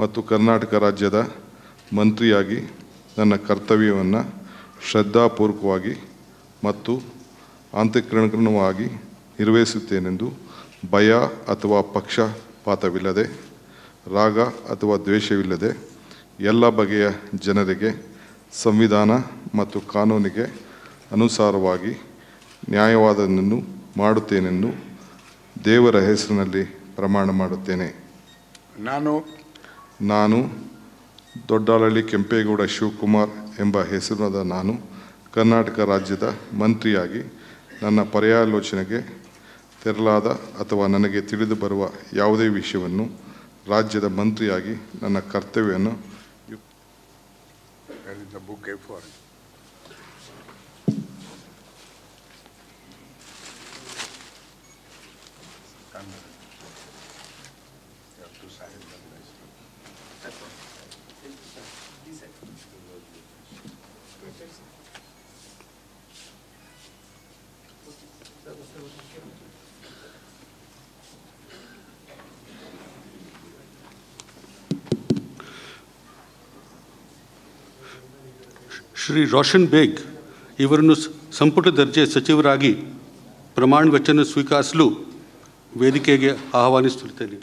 ಮತ್ತು ಕರ್ನಾಟಕ ರಾಜ್ಯದ ಮಂತ್ರಿಯಾಗಿ ನನ್ನ ಕರ್ತವ್ಯವನ್ನು ಶ್ರದ್ಧಾಪೂರ್ವಕವಾಗಿ ಮತ್ತು ಅಂತಃಕರಣವಾಗಿ ನಿರ್ವಹಿಸುತ್ತೇನೆಂದು ಭಯ ಅಥವಾ ಪಕ್ಷಪಾತವಿಲ್ಲದೆ, ರಾಗ ಅಥವಾ ದ್ವೇಷವಿಲ್ಲದೆ ಎಲ್ಲ ಬಗೆಯ ಜನರಿಗೆ ಸಂವಿಧಾನ ಮತ್ತು ಕಾನೂನಿಗೆ ಅನುಸಾರವಾಗಿ ನ್ಯಾಯವಾದದ್ದನ್ನು ಮಾಡುತ್ತೇನೆಂದು ದೇವರ ಹೆಸರಿನಲ್ಲಿ ಪ್ರಮಾಣ ಮಾಡುತ್ತೇನೆ. ನಾನು ದೊಡ್ಡಾಳಳ್ಳಿ ಕೆಂಪೇಗೌಡ ಶಿವಕುಮಾರ್ ಎಂಬ ಹೆಸರಿನ ನಾನು ಕರ್ನಾಟಕ ರಾಜ್ಯದ ಮಂತ್ರಿಯಾಗಿ ನನ್ನ ಪರ್ಯಾಲೋಚನೆಗೆ ತೆರಳಾದ ಅಥವಾ ನನಗೆ ತಿಳಿದು ಬರುವ ಯಾವುದೇ ವಿಷಯವನ್ನು ರಾಜ್ಯದ ಮಂತ್ರಿಯಾಗಿ ನನ್ನ ಕರ್ತವ್ಯವನ್ನು ಶ್ರೀ ರೋಷನ್ ಬೇಗ್ ಇವರನ್ನು ಸಂಪುಟ ದರ್ಜೆ ಸಚಿವರಾಗಿ ಪ್ರಮಾಣ ವಚನ ಸ್ವೀಕರಿಸಲು ವೇದಿಕೆಗೆ ಆಹ್ವಾನಿಸುತ್ತೇನೆ.